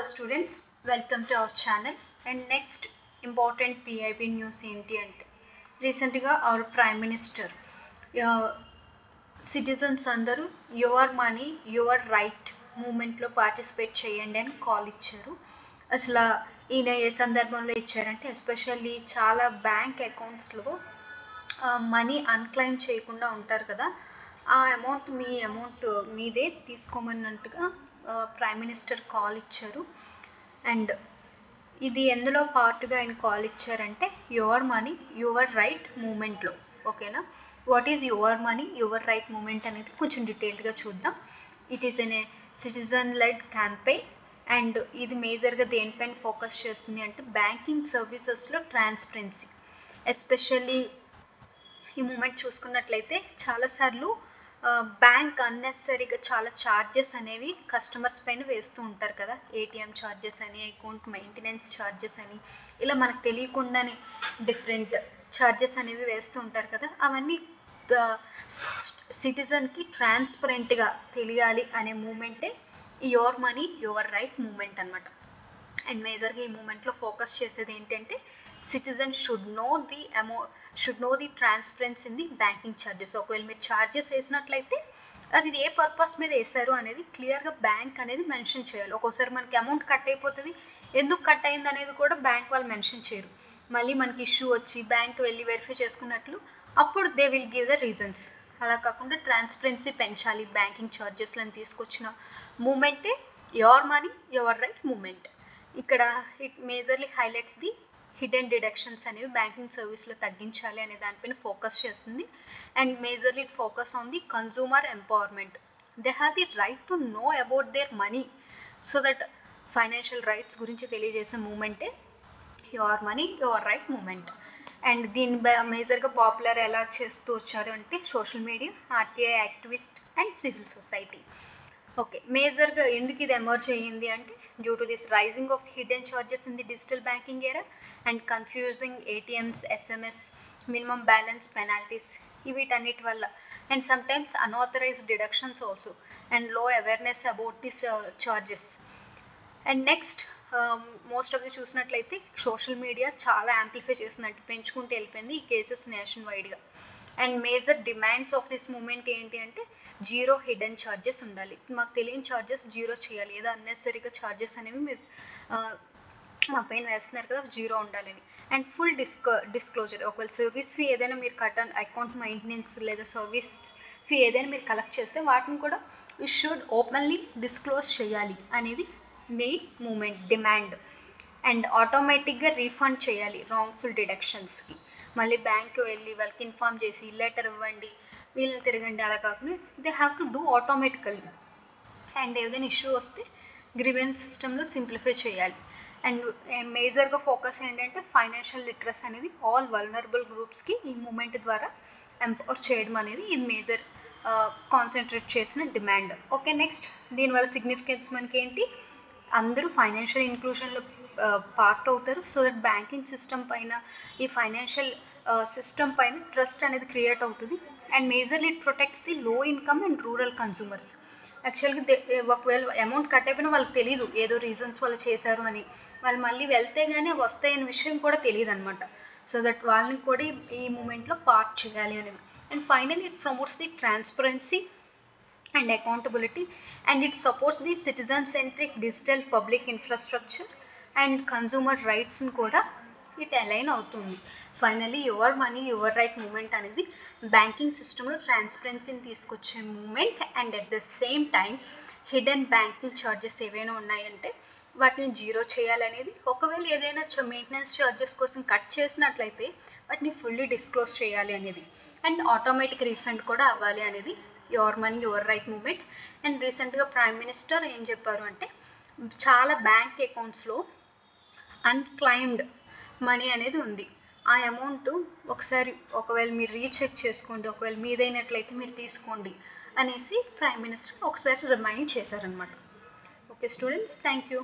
Hello students, welcome to our channel. And next important PIB news ఏంటి అంటే రీసెంట్గా our Prime Minister citizens అందరూ your money your right మూమెంట్లో participate చేయండి అని కాల్ ఇచ్చారు. అసలు ఈయన ఏ సందర్భంలో ఇచ్చారంటే ఎస్పెషల్లీ చాలా బ్యాంక్ అకౌంట్స్లో మనీ అన్క్లైమ్ చేయకుండా ఉంటారు కదా, ఆ అమౌంట్ మీదే తీసుకోమన్నట్టుగా ప్రైమ్ మినిస్టర్ కాల్ ఇచ్చారు. అండ్ ఇది ఎందులో పార్ట్గా ఆయన కాల్ ఇచ్చారంటే యువర్ మనీ యువర్ రైట్ మూమెంట్లో. ఓకేనా, what is your money your right moment అనేది కొంచెం డీటెయిల్డ్గా చూద్దాం. It is an a citizen led campaign and ఇది మేజర్గా దేనిపైన ఫోకస్ చేస్తుంది అంటే బ్యాంకింగ్ సర్వీసెస్లో ట్రాన్స్పరెన్సీ. ఎస్పెషల్లీ ఈ మూమెంట్ చూసుకున్నట్లయితే చాలాసార్లు బ్యాంక్ అన్నెసరీగా చాలా ఛార్జెస్ అనేవి కస్టమర్స్ పైన వేస్తూ ఉంటారు కదా, ఏటీఎం ఛార్జెస్ అని, అకౌంట్ మెయింటెనెన్స్ ఛార్జెస్ అని, ఇలా మనకు తెలియకుండానే డిఫరెంట్ ఛార్జెస్ అనేవి వేస్తూ ఉంటారు కదా. అవన్నీ సిటిజన్కి ట్రాన్స్పరెంట్గా తెలియాలి అనే మూమెంటే your money your right moment అనమాట. అండ్ మేజర్గా ఈ మూమెంట్లో ఫోకస్ చేసేది ఏంటంటే citizen should know the transparency in the banking charges. ఒకవేళ మీరు ఛార్జెస్ వేసినట్లయితే అది ఏ పర్పస్ మీద వేశారు అనేది క్లియర్గా బ్యాంక్ అనేది మెన్షన్ చేయాలి. ఒక్కోసారి మనకి అమౌంట్ కట్ అయిపోతుంది, ఎందుకు కట్ అయింది అనేది కూడా బ్యాంక్ వాళ్ళు మెన్షన్ చేయరు. మళ్ళీ మనకి ఇష్యూ వచ్చి బ్యాంక్ వెళ్ళి వెరిఫై చేసుకున్నట్లు అప్పుడు they will give the reasons. అలా కాకుండా ట్రాన్స్పరెన్సీ పెంచాలి బ్యాంకింగ్ ఛార్జెస్లను తీసుకొచ్చిన మూమెంటే your money your right moment. ఇక్కడ it majorly highlights the hidden deductions అనేవి బ్యాంకింగ్ సర్వీస్లో తగ్గించాలి అనే దానిపైన ఫోకస్ చేస్తుంది. And majorly it focus on the consumer empowerment. They have the right to know about their money, so that financial rights గురించి తెలియజేసే మూమెంటే your money your right moment. And దీని మేజర్గా పాపులర్ ఎలా చేస్తూ వచ్చారు అంటే social media, RTI activist and civil society. Okay, మేజర్గా ఎందుకు ఇది ఎమర్జ్ అయ్యింది అంటే due to this rising of hidden charges in the digital banking era and confusing ATMs, SMS, minimum balance penalties, వీటన్నిటి వల్ల and sometimes unauthorised deductions also and low awareness about this charges. And next most of the చూసినట్లయితే social media చాలా amplify చేసిందంటే పెంచుకుంటూ వెళ్ళిపోయింది ఈ cases nation వైడ్గా. And major demands of this moment ఏంటి అంటే జీరో హిడెన్ ఛార్జెస్ ఉండాలి, మాకు తెలియని ఛార్జెస్ జీరో చేయాలి, ఏదో అన్నెసరీగా ఛార్జెస్ అనేవి మీరు మా పైన వేస్తున్నారు కదా జీరో ఉండాలని. అండ్ ఫుల్ డిస్క్లోజర్, ఒకవేళ సర్వీస్ ఫీ ఏదైనా మీరు అకౌంట్ మెయింటెనెన్స్ లేదా సర్వీస్ ఫీ ఏదైనా మీరు కలెక్ట్ చేస్తే వాటిని కూడా యూ షుడ్ ఓపెన్లీ డిస్క్లోజ్ చేయాలి అనేది మెయిన్ మూమెంట్ డిమాండ్. అండ్ ఆటోమేటిక్గా రీఫండ్ చేయాలి రాంగ్ఫుల్ డిడక్షన్స్కి. మళ్ళీ బ్యాంక్ వెళ్ళి వాళ్ళకి ఇన్ఫార్మ్ చేసి లెటర్ ఇవ్వండి వీళ్ళని తిరగండి అలా కాకుండా they have to do automatically. And ఏదైనా ఇష్యూ వస్తే గ్రీవెన్స్ సిస్టంలో సింప్లిఫై చేయాలి. అండ్ మేజర్గా ఫోకస్ ఏంటంటే ఫైనాన్షియల్ లిటరసీ అనేది ఆల్ వల్నరబుల్ గ్రూప్స్కి ఈ మూమెంట్ ద్వారా ఎంపవర్ చేయడం అనేది ఇది మేజర్ కాన్సన్ట్రేట్ చేసిన డిమాండ్. ఓకే, నెక్స్ట్ దీనివల్ల సిగ్నిఫికెన్స్ మనకి ఏంటి, అందరూ ఫైనాన్షియల్ ఇంక్లూజన్లో పార్ట్ అవుతారు. సో దట్ బ్యాంకింగ్ సిస్టమ్ పైన ఈ ఫైనాన్షియల్ సిస్టమ్ పైన ట్రస్ట్ అనేది క్రియేట్ అవుతుంది. And majorly it protects the లో ఇన్కమ్ అండ్ రూరల్ కన్సూమర్స్. యాక్చువల్గా ఒకవేళ అమౌంట్ కట్ అయిపోయినా వాళ్ళకి తెలియదు, ఏదో రీజన్స్ వాళ్ళు చేశారు అని, వాళ్ళు మళ్ళీ వెళ్తే కానీ వస్తాయనే విషయం కూడా తెలియదు అనమాట. సో దట్ వాళ్ళని కూడా ఈ మూమెంట్లో పార్ట్ చేయాలి అనేది. And finally it promotes the transparency and accountability and it supports the citizen centric digital public infrastructure and consumer rights ని కూడా ఇట్ అలైన్ అవుతుంది. Finally your money your right moment అనేది బ్యాంకింగ్ సిస్టంలో ట్రాన్స్పరెన్సీని తీసుకొచ్చే moment. And at the same time hidden banking charges ఏవైనా ఉన్నాయంటే వాటిని జీరో చేయాలనేది. ఒకవేళ ఏదైనా మెయింటెనెన్స్ ఛార్జెస్ కోసం కట్ చేసినట్లయితే వాటిని ఫుల్లీ డిస్క్లోజ్ చేయాలి అనేది. అండ్ ఆటోమేటిక్ రీఫండ్ కూడా అవ్వాలి అనేది your money your right moment. And రీసెంట్గా ప్రైమ్ మినిస్టర్ ఏం చెప్పారు అంటే చాలా బ్యాంక్ అకౌంట్స్లో అన్క్లైమ్డ్ మనీ అనేది ఉంది, ఆ అమౌంట్ ఒకవేళ మీరు రీచెక్ చేసుకోండి, ఒకవేళ మీదైనట్లయితే మీరు తీసుకోండి అనేసి ప్రైమ్ మినిస్టర్ ఒకసారి రిమైండ్ చేశారనమాట. Okay students, thank you.